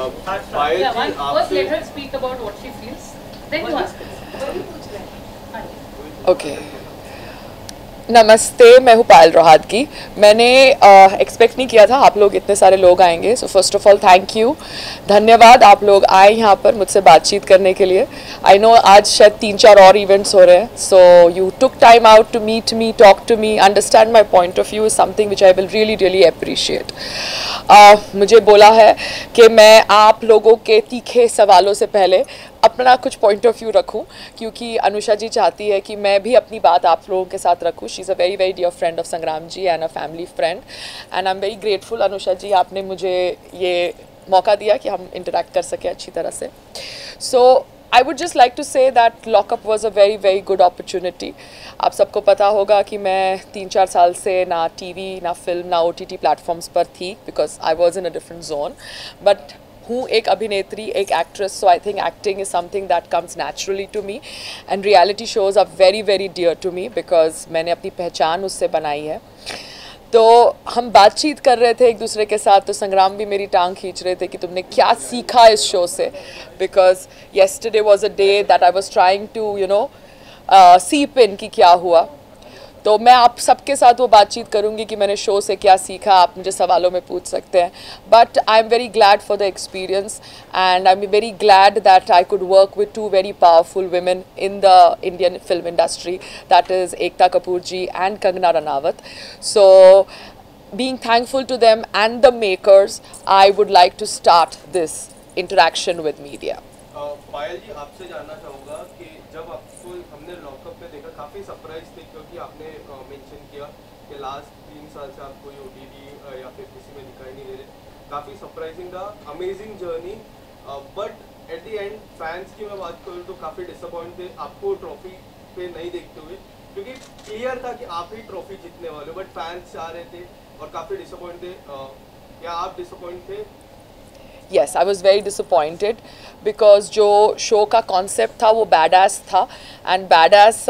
First let her speak about what she feels, then you ask us. Okay. नमस्ते, मैं हूँ पायल रोहातगी। मैंने expect नहीं किया था आप लोग इतने सारे लोग आएंगे, so first of all thank you, धन्यवाद आप लोग आए यहाँ पर मुझसे बातचीत करने के लिए। आई नो आज शायद 3-4 और इवेंट्स हो रहे हैं, so you took time out to meet me, talk to me, understand my point of view is something which I will really really appreciate. मुझे बोला है कि मैं आप लोगों के तीखे सवालों से पहले अपना कुछ पॉइंट ऑफ व्यू रखूं, क्योंकि अनुषा जी चाहती है कि मैं भी अपनी बात आप लोगों के साथ रखूं। She is a very very dear friend of Sangram ji and a family friend, and I am very grateful Anusha ji, आपने मुझे ये मौका दिया कि हम इंटरेक्ट कर सकें अच्छी तरह से। So I would just like to say that lockup was a very very good opportunity. आप सबको पता होगा कि मैं 3-4 साल से ना टीवी, ना फिल्म, ना OTT प्लेटफॉर्म्स पर थी, because I was in a different zone, but हूँ एक अभिनेत्री, एक actress, so I think acting is something that comes naturally to me, and reality shows are very very dear to me because मैंने अपनी पहचान उससे बनाई है। तो हम बातचीत कर रहे थे एक दूसरे के साथ, तो संग्राम भी मेरी टांग खींच रहे थे कि तुमने क्या सीखा इस शो से, because yesterday was a day that I was trying to seep in कि क्या हुआ। तो मैं आप सबके साथ वो बातचीत करूंगी कि मैंने शो से क्या सीखा, आप मुझे सवालों में पूछ सकते हैं, but I am very glad for the experience and I am very glad that I could work with 2 very powerful women in the Indian film industry, that is Ekta Kapoor ji and Kangana Ranaut. So being thankful to them and the makers, I would like to start this interaction with media. पायल जी, आपसे जानना चाहूँगा कि जब आपको हमने lockup में देखा काफ़ी सरप्राइज थे, क्योंकि आपने मेंशन किया कि लास्ट 3 साल से आप कोई OTT या फिर किसी में दिखाई नहीं दे रहे, काफ़ी सरप्राइजिंग था, amazing journey, but at the end fans की मैं बात करूँ तो काफ़ी डिसअपॉइंट थे आपको ट्रॉफी पे नहीं देखते हुए, क्योंकि क्लियर था कि आप ही ट्रॉफी जीतने वाले हो, बट फैंस चाह रहे थे और काफ़ी डिसअपॉइंट थे। क्या आप डिसअपॉइंट थे? Yes, I was very disappointed because जो शो का कॉन्सेप्ट था वो बैडास था, एंड बैडास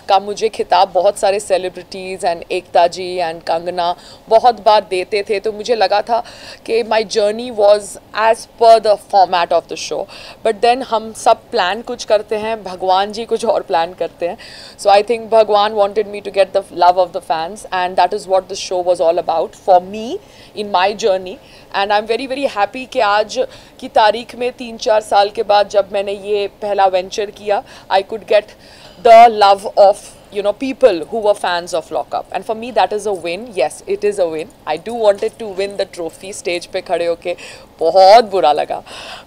का मुझे खिताब बहुत सारे celebrities and Ekta ji and Kangana बहुत बार देते थे, तो मुझे लगा था कि my journey was as per the format of the show, but then हम सब प्लान कुछ करते हैं, भगवान जी कुछ और प्लान करते हैं। सो आई थिंक भगवान wanted me to get the love of the fans, and that is what the show was all about for me in my journey, and I am very very happy कि आज की तारीख में 3-4 साल के बाद जब मैंने ये पहला वेंचर किया, I could get the love of people who were fans of Lockup, and for me that is a win. Yes, it is a win. I do wanted to win the trophy. Stage पे खड़े होके बहुत बुरा लगा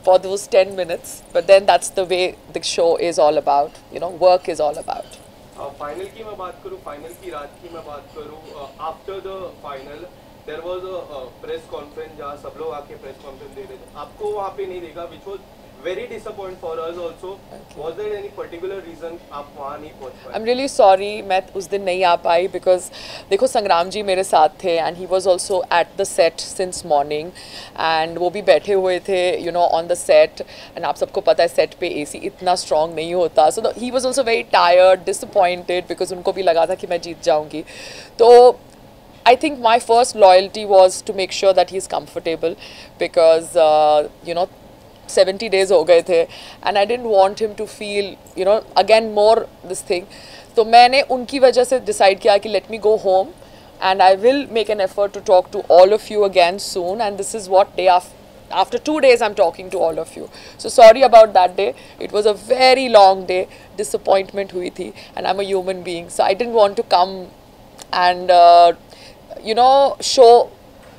for those 10 minutes, but then that's the way the show is all about. Work is all about. Final की मैं बात करूँ, फाइनल की रात की मैं बात करूँ, after the final there was a press conference जहाँ सब लोग आके प्रेस कॉन्फ्रेंस दे रहे थे, आपको वहाँ पे नहीं देखा, which was very disappointing for us also. Was there any particular reason आप वहाँ नहीं पहुँच पाए? I'm really sorry, मैं उस दिन नहीं आ पाई because देखो संग्राम जी मेरे साथ थे and he was also at the set since morning, and वो भी बैठे हुए थे on the set, and आप सबको पता है set पे AC इतना strong नहीं होता, so he was also very tired, disappointed because उनको भी लगा था कि मैं जीत जाऊँगी। तो I think my first loyalty was to make sure that he is comfortable because 70 days हो गए थे, and I didn't want him to feel again more this thing. तो मैंने उनकी वजह से decide किया कि let me go home and I will make an effort to talk to all of you again soon, and this is what day after 2 days I'm talking to all of you. So sorry about that day, it was a very long day, disappointment हुई थी, and I'm a human being, so I didn't want to come and show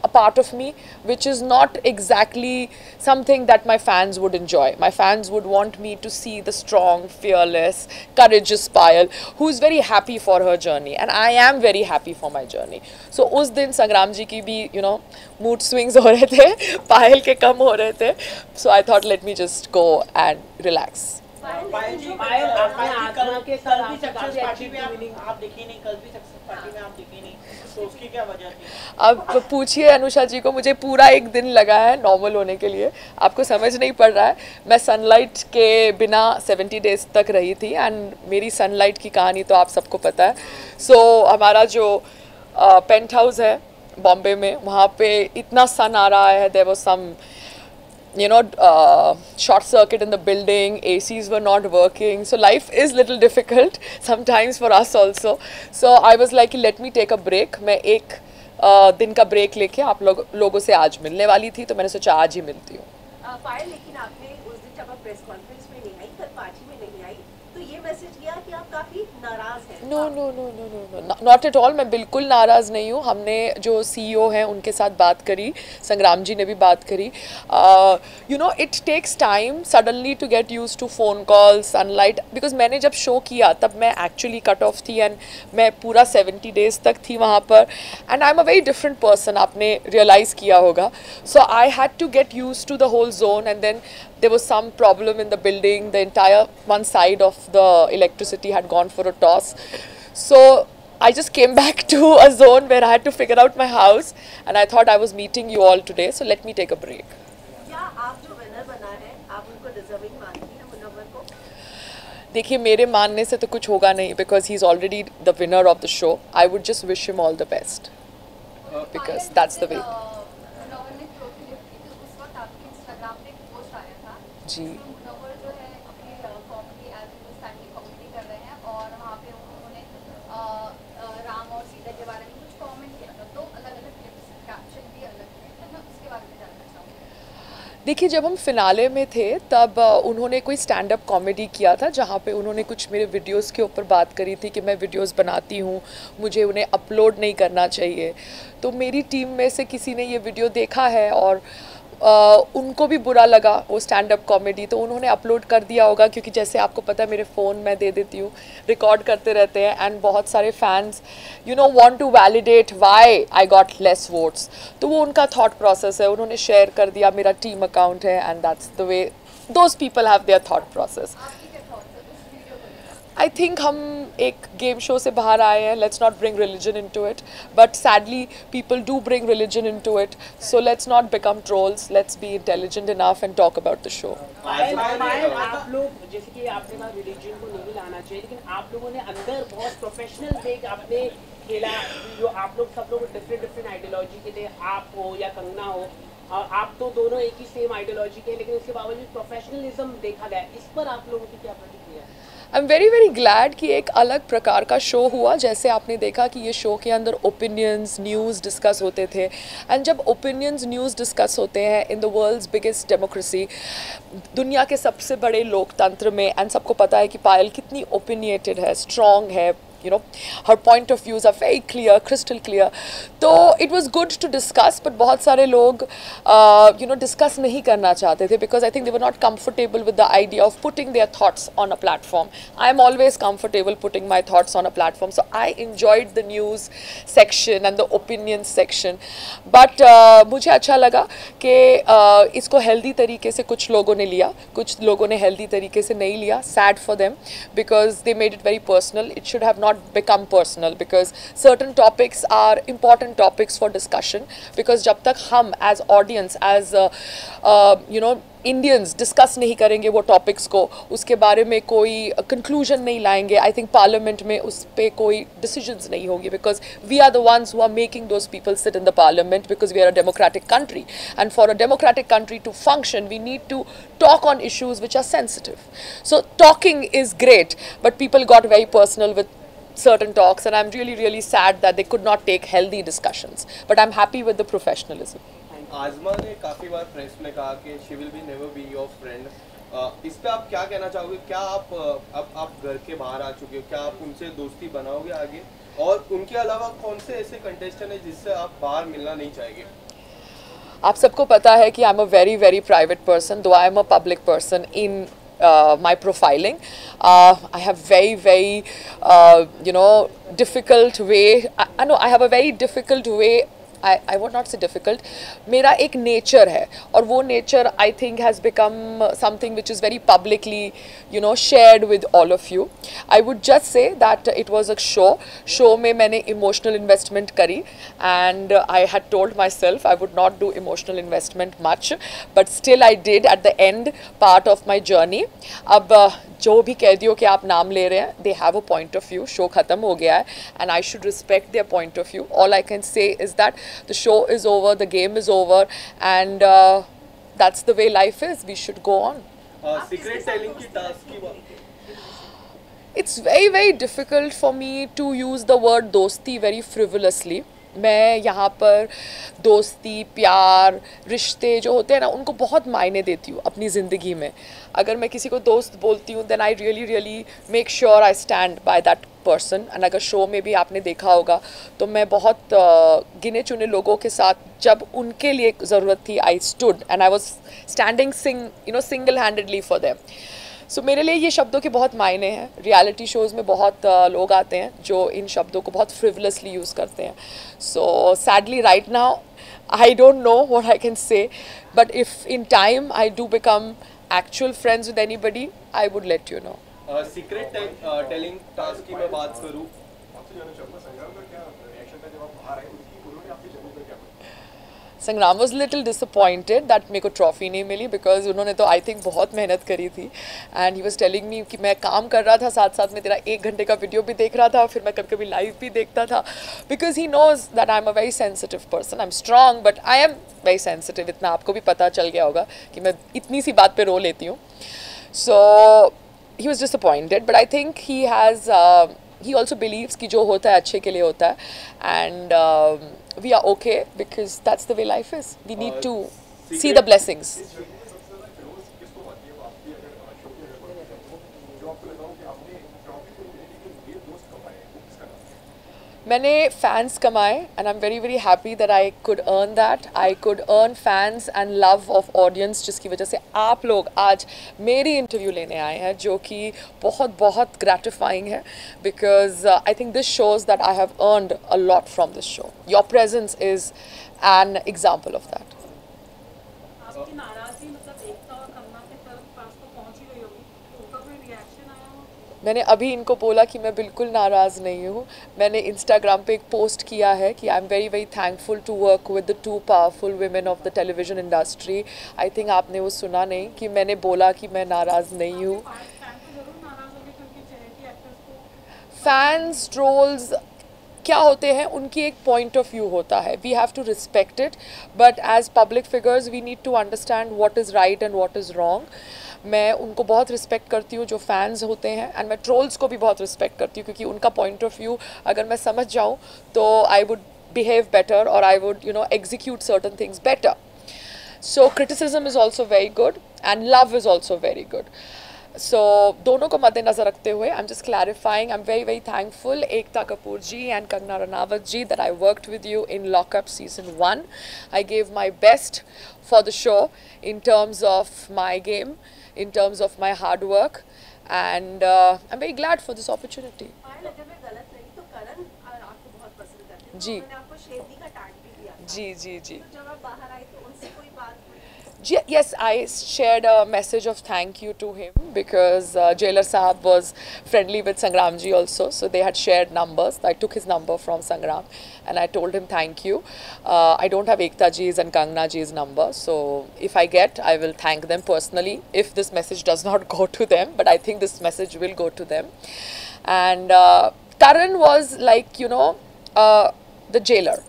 a part of me which is not exactly something that my fans would enjoy. My fans would want me to see the strong, fearless, courageous Payal who is very happy for her journey, and I am very happy for my journey. So उस दिन संग्राम जी की भी mood swings हो रहे थे, पायल के कम हो रहे थे, so I thought let me just go and relax. पायल जी, आपने आज़मा के साथ भी सक्सेस पार्टी में आप दिखी नहीं, कल भी सक्सेस पार्टी में आप दिखी नहीं, तो उसकी क्या वजह थी? अब पूछिए अनुषा जी को, मुझे पूरा एक दिन लगा है नॉर्मल होने के लिए, आपको समझ नहीं पड़ रहा है। मैं सनलाइट के बिना 70 डेज तक रही थी, एंड मेरी सनलाइट की कहानी तो आप सबको पता है। सो हमारा जो पेंट हाउस है बॉम्बे में, वहाँ पे इतना सन आ रहा है, there was some short circuit in the building, ACs were not working, so life is little difficult sometimes for us also. So I was like, let me take a break. मैं एक दिन का ब्रेक लेके आप लोगों से आज मिलने वाली थी, तो मैंने सोचा आज ही मिलती हूँ. पायल, लेकिन आपने उस दिन जब आप प्रेस कॉन्फ्रेंस में नहीं आई, कल पार्टी में नहीं आई, तो ये मैसेज गया कि आप काफी नाराज हैं. No, not at all. मैं बिल्कुल नाराज़ नहीं हूँ. हमने जो CEO हैं उनके साथ बात करी, संग्राम जी ने भी बात करी. It takes time suddenly to get used to phone call, sunlight, because मैंने जब शो किया तब मैं एक्चुअली कट ऑफ थी एंड मैं पूरा 70 डेज तक थी वहाँ पर, and I am a very different person. आपने रियलाइज़ किया होगा. So I had to get used to the whole zone, and then there was some problem in the building. The entire one side of the electricity had gone for a toss. So I just came back to a zone where I had to figure out my house, and I thought I was meeting you all today, so let me take a break. क्या आप जो winner बना है, आप उनको deserving मानती हैं, मुनव्वर को? देखिए, मेरे मानने से तो कुछ होगा नहीं, because he's already the winner of the show. I would just wish him all the best, because that's the way. जी. मुनव्वर जो है अपनी comedy as a standing comedy कर रहे हैं, और वहाँ पे उन्होंने राम और सीता के बारे में कुछ कमेंट किया था, तो अलग अलग क्लिप्स कैप्शन भी अलग थे, तो मैं उसके बारे में जानना चाहूँगी. देखिए, जब हम फिनाले में थे तब उन्होंने कोई स्टैंड अप कॉमेडी किया था जहाँ पे उन्होंने कुछ मेरे वीडियोस के ऊपर बात करी थी कि मैं वीडियोस बनाती हूँ, मुझे उन्हें अपलोड नहीं करना चाहिए. तो मेरी टीम में से किसी ने ये वीडियो देखा है और उनको भी बुरा लगा वो स्टैंड अप कॉमेडी, तो उन्होंने अपलोड कर दिया होगा, क्योंकि जैसे आपको पता है मेरे फ़ोन मैं दे देती हूँ, रिकॉर्ड करते रहते हैं, एंड बहुत सारे fans want to validate why I got less votes. तो वो उनका थॉट प्रोसेस है, उन्होंने शेयर कर दिया, मेरा टीम अकाउंट है, and that's the way those people have their thought process. I think हम एक गेम शो से बाहर आए हैं. Let's not bring religion into it, but sadly people do bring religion into it. So let's not become trolls, let's be intelligent enough and talk about the show. आप लोग, जैसे कि आपने कहा रिलीजन को नहीं लाना चाहिए, लेकिन आप लोगों ने अंदर बहुत प्रोफेशनल वे आपने खेला. जो आप लोग सब लोग डिफरेंट आइडियोलॉजी के थे, आप हो या कंगना हो, आप तो दोनों एक ही सेम आइडियोलॉजी के, लेकिन उसके बावजूद प्रोफेशनलिज्म देखा गया. इस पर आप लोगों की क्या प्रतिक्रिया है? आई एम वेरी वेरी ग्लैड कि एक अलग प्रकार का शो हुआ. जैसे आपने देखा कि ये शो के अंदर ओपिनियंस, न्यूज़ डिस्कस होते थे, एंड जब ओपिनियंस, न्यूज़ डिस्कस होते हैं in the world's biggest democracy, दुनिया के सबसे बड़े लोकतंत्र में, एंड सबको पता है कि पायल कितनी ओपिनिएटेड है, स्ट्रॉन्ग है, her point of views are very clear, crystal clear. तो it was good to discuss, but बहुत सारे लोग discuss नहीं करना चाहते थे, because I think they were not comfortable with the idea of putting their thoughts on a platform. I am always comfortable putting my thoughts on a platform, so I enjoyed the news section and the opinion section. But मुझे अच्छा लगा कि इसको healthy तरीके से कुछ लोगों ने लिया, कुछ लोगों ने healthy तरीके से नहीं लिया. Sad for them, because they made it very personal. It should have not become personal, because certain topics are important topics for discussion, because जब तक हम as audience, as Indians discuss नहीं करेंगे वो टॉपिक्स को, उसके बारे में कोई कंक्लूजन नहीं लाएंगे, आई थिंक पार्लियामेंट में उस पर कोई डिसीजंस नहीं होंगे, because we are the ones who are making those people sit in the parliament, because we are a democratic country, and for a democratic country to function we need to talk on issues which are sensitive. So talking is great, but people got very personal with certain talks, and I'm really really sad that they could not take healthy discussions, but I'm happy with the professionalism. आजमा ने काफी बार press में कहा कि she will be never be your friend. इस पे आप क्या कहना चाहोगे? क्या आप घर के बाहर आ चुके हो, क्या आप उनसे दोस्ती बनाओगे आगे, और उनके अलावा कौन से ऐसे कंटेस्टेंट है जिससे आप बाहर मिलना नहीं चाहेंगे? आप सबको पता है कि I am a very very private person, though I am a public person in my profiling. I have very difficult way. I know I have a very difficult way. I would not say difficult. मेरा एक nature है, और वो nature I think has become something which is very publicly shared with all of you. I would just say that it was a show में मैंने emotional investment करी, and I had told myself I would not do emotional investment much, but still I did at the end part of my journey. अब जो भी कह दियो कि आप नाम ले रहे हैं, they have a point of view. Show ख़त्म हो गया है, and I should respect their point of view. All I can say is that the show is over, the game is over, and that's the way life is. We should go on. Secret telling की task की बात It's very very difficult for me to use the word दोस्ती very frivolously. मैं यहाँ पर दोस्ती प्यार रिश्ते जो होते हैं ना उनको बहुत मायने देती हूँ अपनी ज़िंदगी में. अगर मैं किसी को दोस्त बोलती हूँ then I really really make sure I stand by that person. and अगर शो में भी आपने देखा होगा तो मैं बहुत गिने चुने लोगों के साथ जब उनके लिए ज़रूरत थी I stood and I was standing single handedly for them. सो मेरे लिए ये शब्दों के बहुत मायने हैं. रियलिटी शोज़ में बहुत लोग आते हैं जो इन शब्दों को बहुत फ्रिवलसली यूज़ करते हैं. So sadly right now I don't know what I can say, but if in time I do become actual friends with anybody I would let you know. Secret telling task की मैं बात करूँ, संग्राम was little disappointed that मेरे को trophy नहीं मिली because उन्होंने तो आई थिंक बहुत मेहनत करी थी. And he was telling me कि मैं काम कर रहा था साथ साथ में तेरा 1 घंटे का वीडियो भी देख रहा था, फिर मैं कभी कभी लाइव भी देखता था because he knows that I am a very sensitive person. I am strong but I am very sensitive. इतना आपको भी पता चल गया होगा कि मैं इतनी सी बात पे रो लेती हूँ. सो he was disappointed, but I think he also believes कि जो होता है अच्छे के लिए होता है, and we are okay because that's the way life is. We need to see the blessings. मैंने फैंस कमाए and I'm very very happy that I could earn that. I could earn fans and love of audience जिसकी वजह से आप लोग आज मेरी interview लेने आए हैं जो कि बहुत बहुत gratifying है because I think this shows that I have earned a lot from this show. Your presence is an example of that. आपकी नाराजगी मतलब एकता और कंगना के तरफ पास तो पहुंच ही गई होगी, उनका कोई रिएक्शन आया हो? मैंने अभी इनको बोला कि मैं बिल्कुल नाराज़ नहीं हूँ. मैंने इंस्टाग्राम पे एक पोस्ट किया है कि I am very very thankful to work with the 2 powerful women of the television industry. I think आपने वो सुना नहीं कि मैंने बोला कि मैं नाराज़ नहीं हूँ. फैंस ट्रोल्स क्या होते हैं, उनकी एक पॉइंट ऑफ व्यू होता है. We have to respect it, but as public figures we need to understand what is right and what is wrong. मैं उनको बहुत रिस्पेक्ट करती हूँ जो फैंस होते हैं, एंड मैं ट्रोल्स को भी बहुत रिस्पेक्ट करती हूँ क्योंकि उनका पॉइंट ऑफ व्यू अगर मैं समझ जाऊँ तो I would behave better or I would execute certain things better. So criticism is also very good and love is also very good. So दोनों को मद्देनजर रखते हुए I'm just clarifying, I'm very very thankful Ekta Kapoor ji and Kangana Ranaut ji that I worked with you in Lockup season 1. I gave my best for the show in terms of my game, in terms of my hard work, and I'm very glad for this opportunity. अगर मैं गलत नहीं तो करण आपको बहुत पसंद करते हैं. जी. मैंने आपको शेदी का टैग भी दिया था. जी जी जी. तो जब आप बाहर आए तो उनसे कोई बात हुई? Yes, I shared a message of thank you to him because Jailer Sahab was friendly with Sangram ji also, so they had shared numbers. I took his number from Sangram and I told him thank you. I don't have Ekta ji's and Kangna ji's number, so if I get, I will thank them personally if this message does not go to them, but I think this message will go to them. And Karan was like, the jailer.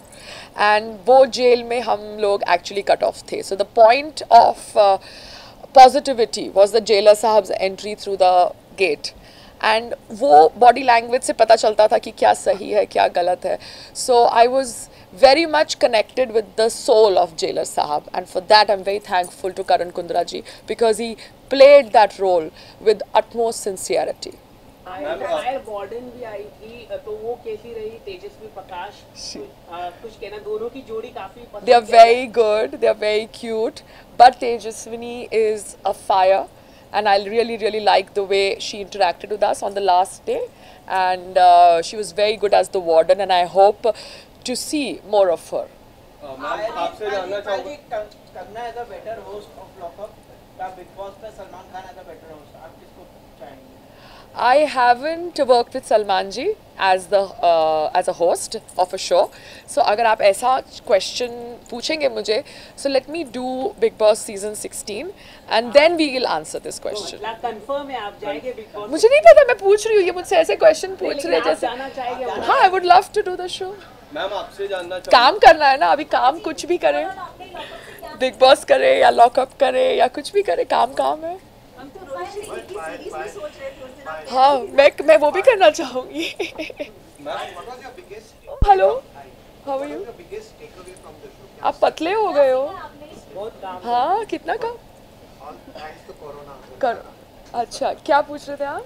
And वो jail में हम लोग actually cut off थे. So the point of positivity was the jailer साहब्स entry through the gate. And वो body language से पता चलता था कि क्या सही है क्या गलत है. So I was very much connected with the soul of jailer साहब, and for that I'm very thankful to Karan Kundra ji because he played that role with utmost sincerity. Warden भी आई थी तो वो कैसी रही? तेजस्वी प्रकाश कुछ कहना, दोनों की जोड़ी काफी पसंद. They are very good, they are very cute, but Tejaswini is a fire and I really really like the way she interacted with us on the last day, and she was very good as the warden and I hope to see more of her. Ma'am आपसे जानना चाहूँगा, Kangana as a better host of Lock Upp या Bigg Boss पे Salman Khan as a better host, आप किसको चाहेंगे? I haven't worked with Salman ji as a host of a show, so अगर आप ऐसा question पूछेंगे मुझे, so let me do Big Boss season 16 and then we will answer this question. Confirm है आप जाएंगे बिग बॉस? मुझे नहीं पता, मैं पूछ रही हूँ, ये मुझसे ऐसे question पूछ रहे हैं जैसे. जाना चाहेंगे? हाँ, I would love to do the show. Ma'am आपसे जानना काम करना है ना, अभी काम कुछ भी करें. बिग बॉस करे या लॉकअप करे या कुछ भी करे, काम काम है। हम तो रोहित शेट्टी की सीरीज में सोच रहे थे उस दिन आप हाँ, मैं वो भी करना चाहूँगी। Hello, how are you? आप पतले हो गए हो। बहुत काम हाँ, कितना काम कर। अच्छा, क्या पूछ रहे थे आप?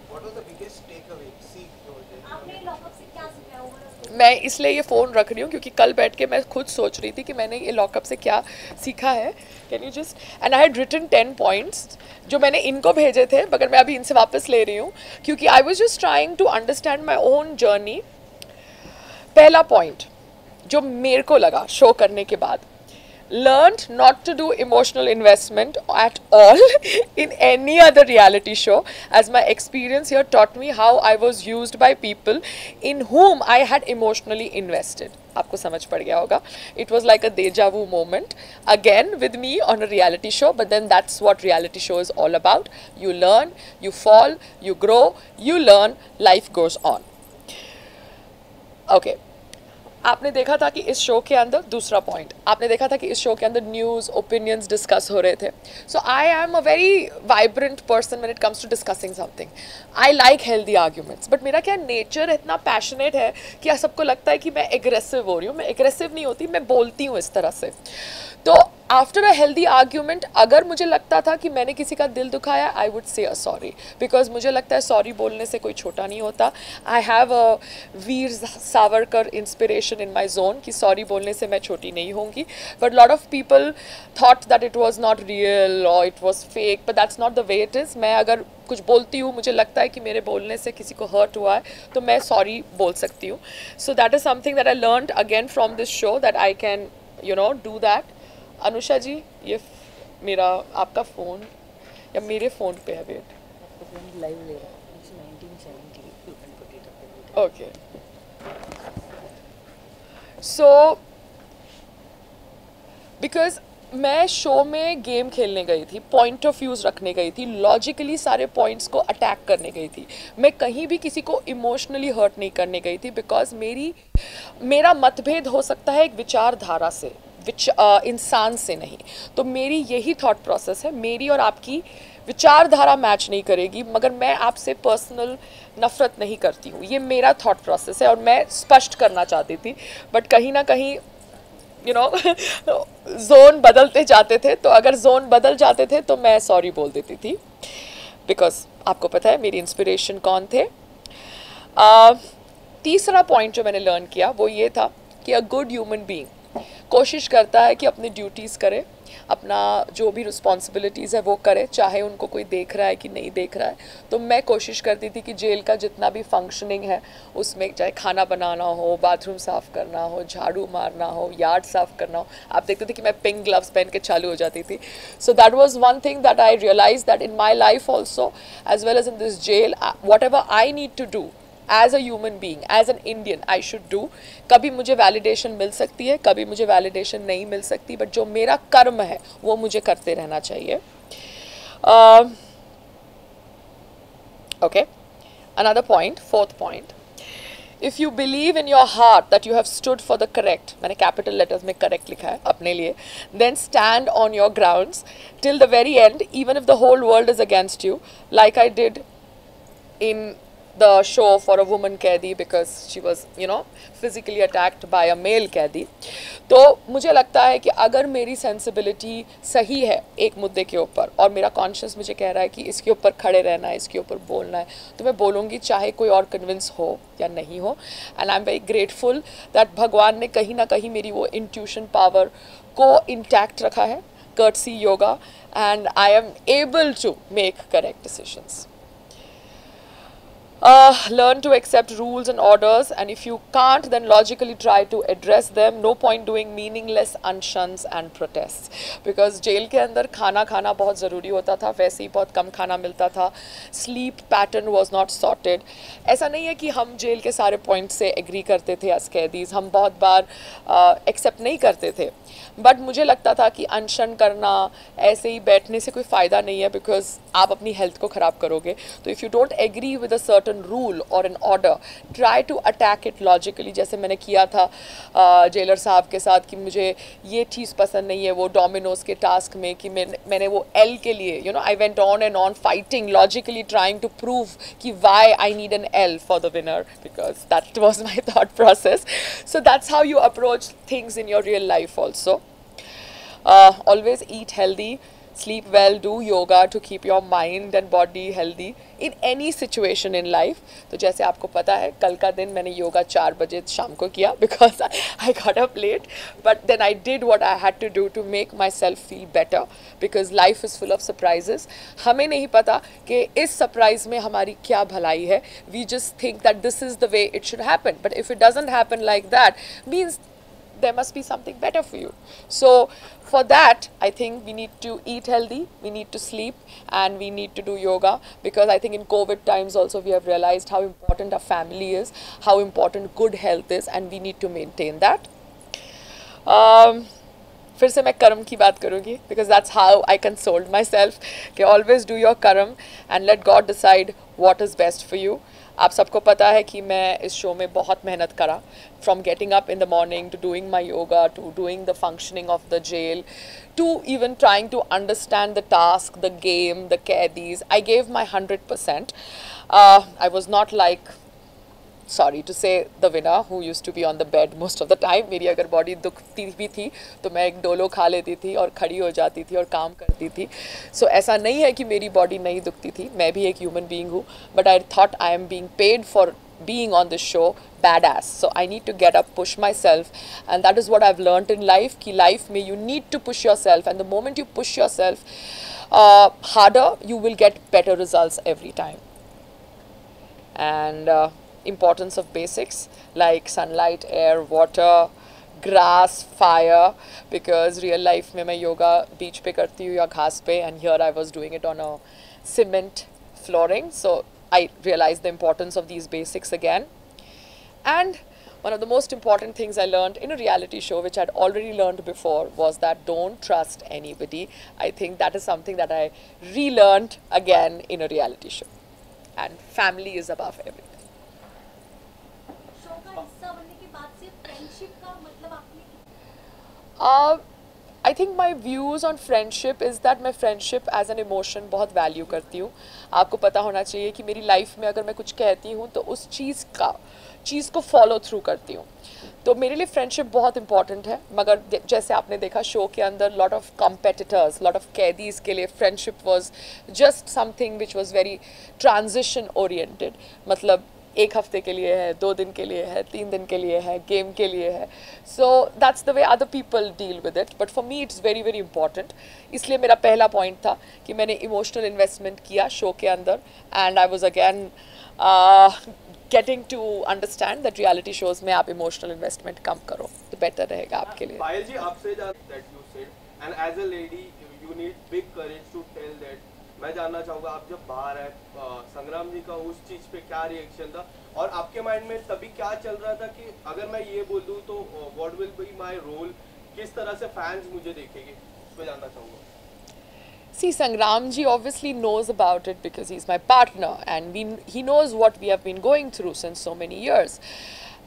आपने लॉकअप से क्या सीखा ओवरऑल? मैं इसलिए ये फ़ोन रख रही हूँ क्योंकि कल बैठ के मैं खुद सोच रही थी कि मैंने ये लॉकअप से क्या सीखा है। Can you just, and I had written 10 points जो मैंने इनको भेजे थे, मगर मैं अभी इनसे वापस ले रही हूँ क्योंकि I was just trying to understand my own journey. पहला पॉइंट जो मेरे को लगा शो करने के बाद, learned not to do emotional investment at all in any other reality show, as my experience here taught me how I was used by people in whom I had emotionally invested. आपको समझ पड़ गया होगा. It was like a deja vu moment again with me on a reality show, but then that's what reality show is all about. You learn, you fall, you grow, you learn, life goes on. Okay. आपने देखा था कि इस show के अंदर, दूसरा point, आपने देखा था कि इस शो के अंदर न्यूज़ ओपिनियंस डिस्कस हो रहे थे. So I am a very vibrant person when it comes to discussing something. I like healthy arguments, but मेरा क्या नेचर इतना पैशनेट है कि सबको लगता है कि मैं एग्रेसिव हो रही हूँ. मैं एग्रेसिव नहीं होती, मैं बोलती हूँ इस तरह से. तो आफ्टर अ हेल्दी आर्ग्यूमेंट अगर मुझे लगता था कि मैंने किसी का दिल दुखाया, आई वुड से अ सॉरी, बिकॉज मुझे लगता है सॉरी बोलने से कोई छोटा नहीं होता. I have a Veer Savarkar inspiration in my zone कि सॉरी बोलने से मैं छोटी नहीं होंगी. But lot of people thought that it was not real और it was fake, but that's not the way it is. मैं अगर कुछ बोलती हूँ, मुझे लगता है कि मेरे बोलने से किसी को हर्ट हुआ है, तो मैं सॉरी बोल सकती हूँ. So that is something that I learned again from this show, that I can do that. Anusha ji, ये मेरा आपका फ़ोन या मेरे फ़ोन पे है? वेट, लाइव ले रहा हूँ. It's 1970. You can put it up. Okay. So because मैं शो में गेम खेलने गई थी, पॉइंट ऑफ व्यूज़ रखने गई थी, लॉजिकली सारे पॉइंट्स को अटैक करने गई थी. मैं कहीं भी किसी को इमोशनली हर्ट नहीं करने गई थी, बिकॉज मेरा मतभेद हो सकता है एक विचारधारा से, इंसान से नहीं. तो मेरी यही थॉट प्रोसेस है. मेरी और आपकी विचारधारा मैच नहीं करेगी, मगर मैं आपसे पर्सनल नफ़रत नहीं करती हूँ. ये मेरा थॉट प्रोसेस है और मैं स्पष्ट करना चाहती थी. बट कहीं ना कहीं जोन बदलते जाते थे, तो अगर जोन बदल जाते थे तो मैं सॉरी बोल देती थी, बिकॉज आपको पता है मेरी इंस्पिरेशन कौन थे. तीसरा पॉइंट जो मैंने लर्न किया वो ये था कि अ गुड ह्यूमन बीइंग कोशिश करता है कि अपनी ड्यूटीज़ करे, अपना जो भी रिस्पॉन्सिबिलिटीज़ है वो करे, चाहे उनको कोई देख रहा है कि नहीं देख रहा है. तो मैं कोशिश करती थी कि जेल का जितना भी फंक्शनिंग है उसमें, चाहे खाना बनाना हो, बाथरूम साफ़ करना हो, झाड़ू मारना हो, यार्ड साफ़ करना हो, आप देखते थे कि मैं पिंक ग्लव्स पहन के चालू हो जाती थी. So that was one thing that I realize that in my life also as well as in this jail, whatever I need to do as a human being, as an Indian, I should do. कभी मुझे validation मिल सकती है, कभी मुझे validation नहीं मिल सकती, but जो मेरा कर्म है वो मुझे करते रहना चाहिए. Okay, another point, fourth point, if you believe in your heart that you have stood for the correct, मैंने कैपिटल लेटर्स में करेक्ट लिखा है अपने लिए, then stand on your grounds till the very end, even if the whole world is against you, like I did in the show for a woman कैदी, because she was physically attacked by a male कैदी. तो मुझे लगता है कि अगर मेरी sensibility सही है एक मुद्दे के ऊपर और मेरा कॉन्शियस मुझे कह रहा है कि इसके ऊपर खड़े रहना है, इसके ऊपर बोलना है, तो मैं बोलूँगी, चाहे कोई और कन्विंस हो या नहीं हो. And I am very grateful that भगवान ने कहीं ना कहीं मेरी वो इंट्यूशन पावर को इंटैक्ट रखा है, courtesy yoga, and I am able to make correct decisions. Learn to accept rules and orders, and if you can't, then logically try to address them. No point doing meaningless unshuns and protests, because jail के अंदर खाना खाना बहुत ज़रूरी होता था, वैसे ही बहुत कम खाना मिलता था. Sleep pattern was not sorted. ऐसा नहीं है कि हम जेल के सारे पॉइंट से एग्री करते थे एज कैदीज़, हम बहुत बार एक्सेप्ट नहीं करते थे. बट मुझे लगता था कि अनशन करना, ऐसे ही बैठने से कोई फ़ायदा नहीं है, बिकॉज आप अपनी हेल्थ को ख़राब करोगे. तो if you don't agree with a certain certain rule or an order, try to attack it logically. जैसे मैंने किया था जेलर साहब के साथ कि मुझे ये चीज़ पसंद नहीं है वो डोमिनोज के टास्क में कि मैंने वो L के लिए I went on and on fighting logically trying to prove कि why I need an L for the winner, because that was my thought process. So that's how you approach things in your real life also. Always eat healthy, sleep well, do yoga to keep your mind and body healthy in any situation in life. तो जैसे आपको पता है कल का दिन मैंने योगा 4 बजे शाम को किया because I got up late, but then I did what I had to do to make myself feel better, because life is full of surprises. हमें नहीं पता कि इस surprise में हमारी क्या भलाई है. We just think that this is the way it should happen, but if it doesn't happen like that, means there must be something better for you. So for that, I think we need to eat healthy, we need to sleep, and we need to do yoga, because I think in COVID times also we have realized how important our family is, how important good health is, and we need to maintain that. फिर से मैं कर्म की बात करूँगी, because that's how I consoled myself कि always do your कर्म and let God decide what is best for you. आप सबको पता है कि मैं इस शो में बहुत मेहनत करा, from getting up in the morning to doing my yoga to doing the functioning of the jail to even trying to understand the task, the game, the कैदीज. I gave my 100%. I was not like, sorry to say, the winner who used to be on the bed most of the time. मेरी अगर body दुखती भी थी तो मैं एक Dolo खा लेती थी और खड़ी हो जाती थी और काम करती थी. So ऐसा नहीं है कि मेरी बॉडी नहीं दुखती थी, मैं भी एक ह्यूमन बीइंग हूँ, but I thought I am being paid for being on this show badass, so I need to get up, push myself, and that is what I've learned in life कि life में you need to push yourself, and the moment you push yourself harder, you will get better results every time. And importance of basics like sunlight, air, water, grass, fire, because real life में मैं yoga beach पे करती हूँ या घास पे, and here I was doing it on a cement flooring, so I realized the importance of these basics again. And one of the most important things I learned in a reality show, which I'd already learned before, was that don't trust anybody. I think that is something that I relearned again in a reality show. And family is above everything. I think my views on friendship is that मैं friendship as an emotion बहुत value करती हूँ. आपको पता होना चाहिए कि मेरी life में अगर मैं कुछ कहती हूँ तो उस चीज़ को follow through करती हूँ. तो मेरे लिए friendship बहुत important है, मगर जैसे आपने देखा शो के अंदर lot of competitors, lot of कैदीज के लिए friendship was just something which was very transition oriented. मतलब एक हफ्ते के लिए है, 2 दिन के लिए है, 3 दिन के लिए है, गेम के लिए है. So that's the way other people deal with it, but for me it's very very important. इसलिए मेरा पहला point था कि मैंने emotional investment किया शो के अंदर, and I was again getting to understand that reality shows में आप emotional investment कम करो तो better रहेगा आपके लिए. पायल जी, आपसे that you said, and as a lady you need big courage to tell that. मैं जानना चाहूँगा आप जब बाहर आए, संग्राम जी का उस चीज़ पे क्या रिएक्शन था, और आपके माइंड में तभी क्या चल रहा था कि अगर मैं ये बोल दूँ तो what will be my role, किस तरह से फैंस मुझे देखेंगे, उस पर जानना चाहूँगा. See, Sangram ji obviously knows about it because he's my partner, and he knows what we have been going through since so many years.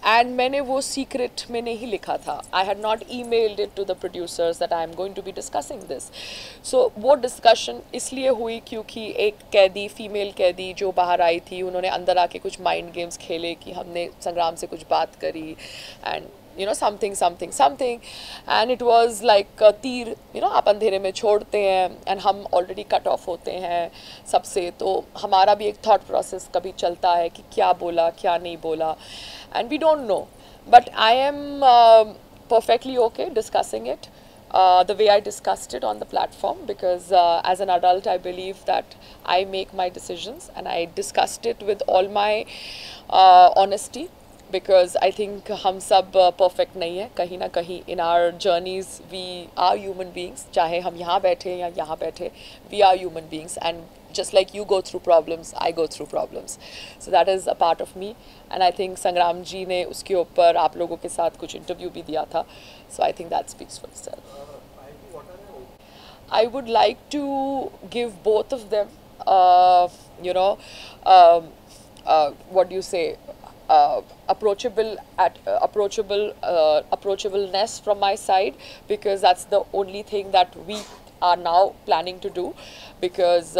And मैंने वो secret में नहीं लिखा था. I had not emailed it to the producers that I am going to be discussing this. So वो discussion इसलिए हुई क्योंकि एक कैदी, female कैदी जो बाहर आई थी, उन्होंने अंदर आके कुछ mind games खेले कि हमने संग्राम से कुछ बात करी, and you know something, and it was like तीर, you know, आप अंधेरे में छोड़ते हैं, and हम already cut off होते हैं सबसे, तो हमारा भी एक thought process कभी चलता है कि क्या बोला क्या नहीं बोला, and we don't know, but I am perfectly okay discussing it the way I discussed it on the platform, because as an adult I believe that I make my decisions, and I discussed it with all my honesty, because I think हम सब perfect नहीं है, कहीं ना कहीं in our journeys we are human beings, चाहे हम यहाँ बैठे या यहाँ बैठे, we are human beings, and just like you go through problems, I go through problems, so that is a part of me, and I think संग्राम जी ने उसके ऊपर आप लोगों के साथ कुछ interview भी दिया था, so I think that speaks for itself. I would like to give both of them, you know, what do you say, approachableness from my side, because that's the only thing that we are now planning to do, because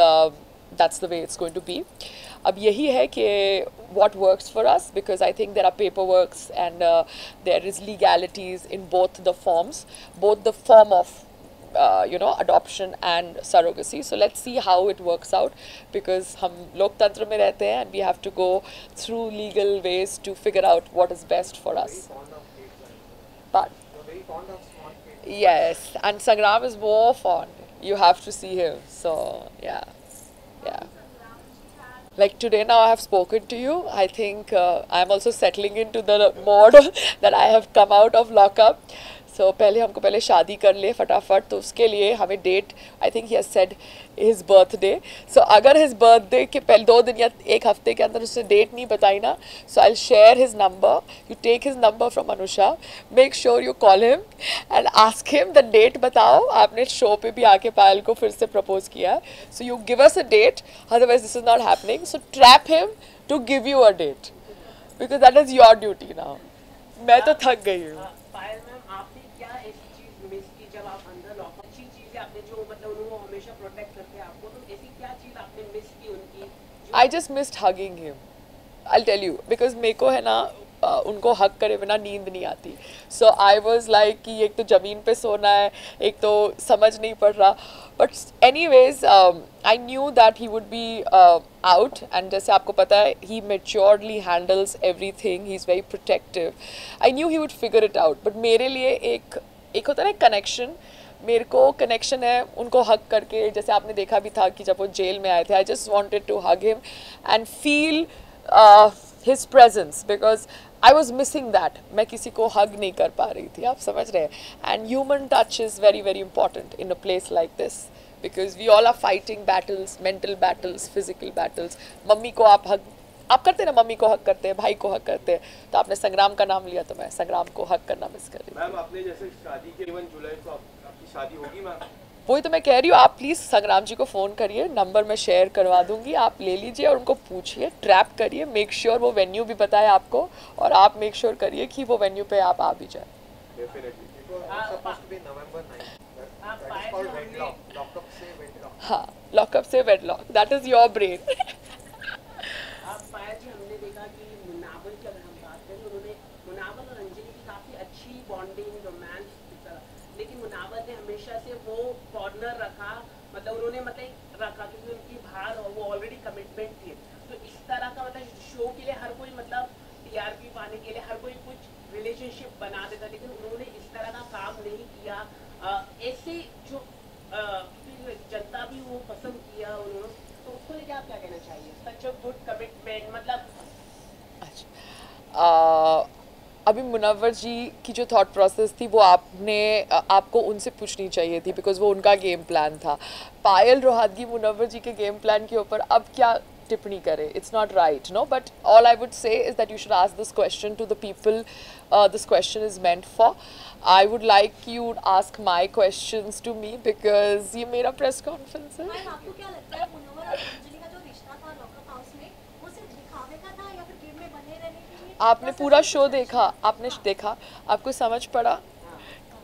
that's the way it's going to be. अब यही है कि what works for us, because I think there are paperworks and there is legalities in both the forms, both the form of adoption and surrogacy. So let's see how it works out, because हम लोकतंत्र में रहते हैं and we have to go through legal ways to figure out what is best for us. But yes, and Sangram is more fond. You have to see him. So yeah. Like today now I have spoken to you. I think I'm also settling into the mode that I have come out of lockup. So पहले हमको पहले शादी कर ले फटाफट, तो उसके लिए हमें date, I think he has said his birthday. So अगर हिज बर्थडे के पहले 2 दिन या 1 हफ्ते के अंदर उसने डेट नहीं बताई ना, so I will share his number. You take his number from Anusha, make sure you call him and ask him the date. बताओ, आपने शो पे भी आके पायल को फिर से प्रपोज किया है, so you give us a date, otherwise this is not happening. So trap him to give you a date, because that is your duty now. मैं तो थक गई हूँ. पायल मैम, आपने क्या ऐसी चीज मिस की जब आप अंदर लॉक, अच्छी चीजें आपने जो मतलब उन्होंने हमेशा प्रोटेक्ट करते हैं आपको, तो ऐसी क्या चीज आपने मिस की उनकी? I just missed hugging him. I'll tell you, because मेरे को है ना उनको हक करे बिना नींद नहीं आती. So I was like कि एक तो ज़मीन पे सोना है, एक तो समझ नहीं पड़ रहा. But anyways, I knew that he would be out, and जैसे आपको पता है, he maturely handles everything. He's very protective. I knew he would figure it out. But मेरे लिए एक होता है ना कनेक्शन, मेरे को कनेक्शन है उनको हग करके. जैसे आपने देखा भी था कि जब वो जेल में आए थे, I just wanted to hug him and feel his presence, because I was missing that. मैं किसी को हग नहीं कर पा रही थी, आप समझ रहे हैं. And human touch is very very important in a place like this, because we all are fighting battles, mental battles, physical battles. Mummy को आप करते हैं ना, मम्मी को हक करते हैं, भाई को हक करते हैं. तो आपने संग्राम का नाम लिया, तो मैं संग्राम को हक करना मिस कर रही हूँ. मैम, आपने जैसे शादी के 1 जुलाई को आपकी शादी होगी मैम? वही तो मैं कह रही हूँ, आप प्लीज़ संग्राम जी को फ़ोन करिए, नंबर मैं शेयर करवा दूंगी, आप ले लीजिए और उनको पूछिए, ट्रैप करिए, मेक श्योर वो वेन्यू भी बताए आपको, और आप मेक श्योर करिए कि वो वेन्यू पे आप आ भी जाए. हाँ, लॉकअप से wedlock, that is your brain. Payal ji, हमने देखा कि मुनावर की अगर हम बात करें, उन्होंने मुनावर और अंजलि की काफी अच्छी बॉन्डिंग, रोमांस की तरह, लेकिन मुनावर ने हमेशा से वो कॉर्नर रखा, मतलब उन्होंने मतलब रखा क्योंकि उनकी बाहर वो ऑलरेडी कमिटमेंट थी. तो इस तरह का मतलब शो के लिए हर कोई मतलब टीआरपी पाने के लिए हर कोई कुछ रिलेशनशिप बना देता, लेकिन उन्होंने इस तरह का काम नहीं किया. ऐसे जो जनता भी वो पसंद किया उन्होंने, तो उसको लेके आप क्या कहना चाहिए? सच अ गुड कमिटमेंट, मतलब अभी मुनव्वर जी की जो थॉट प्रोसेस थी वो आपको उनसे पूछनी चाहिए थी, बिकॉज वो उनका गेम प्लान था. पायल रोहतगी मुनव्वर जी के गेम प्लान के ऊपर अब क्या टिप्पणी करे? It's not right, no. But all I would say is that you should ask this question to the people this question is meant for. I would like you to ask my questions to me, because ये मेरा press conference है. आपको क्या लगता है मुनव्वर और अंजलि का जो रिश्ता था लॉकअप हाउस में, वो सिर्फ दिखावे का था या फिर गेम में बने रहने के लिए? आपने पूरा शो देखा, आपने देखा, आपको समझ पड़ा,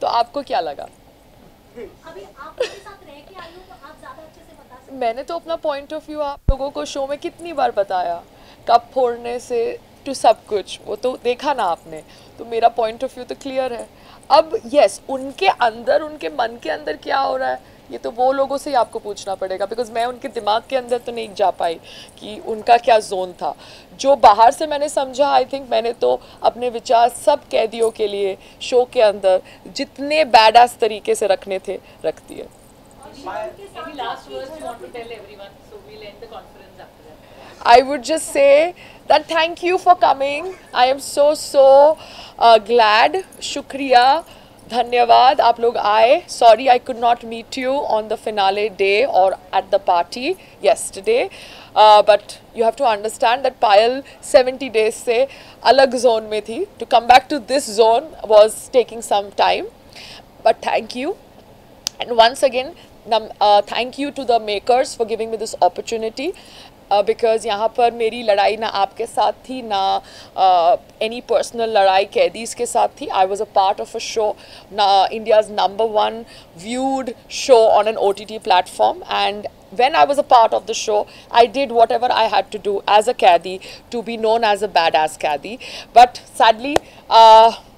तो आपको क्या लगा? अभी आप उनके साथ रह के आई हो, तो आप ज़्यादा अच्छे से बता सकते हैं. मैंने तो अपना पॉइंट ऑफ व्यू आप लोगों को शो में कितनी बार बताया, कप फोड़ने से टू सब कुछ, वो तो देखा ना आपने. तो मेरा पॉइंट ऑफ व्यू तो क्लियर है. अब यस, उनके अंदर, उनके मन के अंदर क्या हो रहा है, ये तो वो लोगों से ही आपको पूछना पड़ेगा, बिकॉज मैं उनके दिमाग के अंदर तो नहीं जा पाई कि उनका क्या जोन था. जो बाहर से मैंने समझा, आई थिंक मैंने तो अपने विचार सब कैदियों के लिए शो के अंदर जितने बैडास तरीके से रखने थे रख दिए. I would just say that thank you for coming. I am so glad. Shukriya, धन्यवाद, आप लोग आए. Sorry I could not meet you on the finale day or at the party yesterday. But you have to understand that Payal 70 days से अलग zone में थी. To come back to this zone was taking some time. But thank you. And once again, thank you to the makers for giving me this opportunity. Because यहाँ पर मेरी लड़ाई ना आपके साथ थी ना एनी पर्सनल लड़ाई कैदीज के साथ थी. I was a part of a show, India's #1 viewed show on an OTT platform, and when I was a part of the show, I did whatever I had to do as a caddy to be known as a badass caddy. But sadly,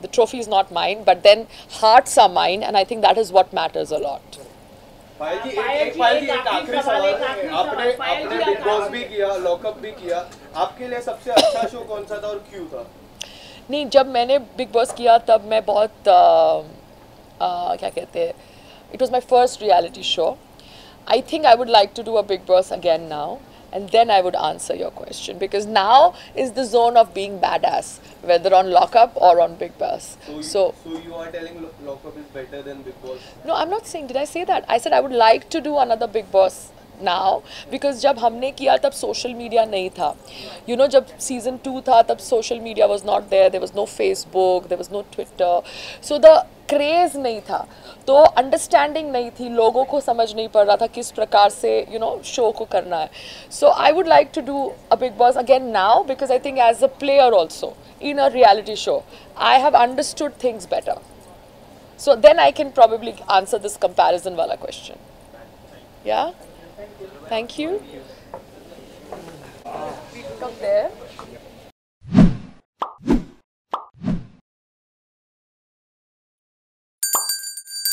the trophy is not mine, but then hearts are mine, and I think that is what matters a lot. पायल जी एक आखिरी सवाल है. आपने big boss भी किया, lockup भी किया, आपके लिए सबसे अच्छा शो कौन सा था और क्यों था? नहीं, जब मैंने बिग बॉस किया तब मैं बहुत क्या कहते हैं, it was my first reality show. I think I would like to do a Bigg Boss again now, and then I would answer your question, because now is the zone of being badass, whether on lockup or on Big Boss. So you are telling lockup is better than Big Boss? No, I'm not saying. Did I say that? I said I would like to do another Big Boss now, because जब हमने किया तब social media नहीं था. You know, जब season 2 था तब social media was not there. There was no Facebook, there was no Twitter. So the craze नहीं था, तो अंडरस्टैंडिंग नहीं थी, लोगों को समझ नहीं पड़ रहा था किस प्रकार से शो को करना है. So I would like to do a Bigg Boss again now, because I think as a player also in a reality show I have understood things better. So then I can probably answer this comparison वाला question. Yeah, thank you. Come there.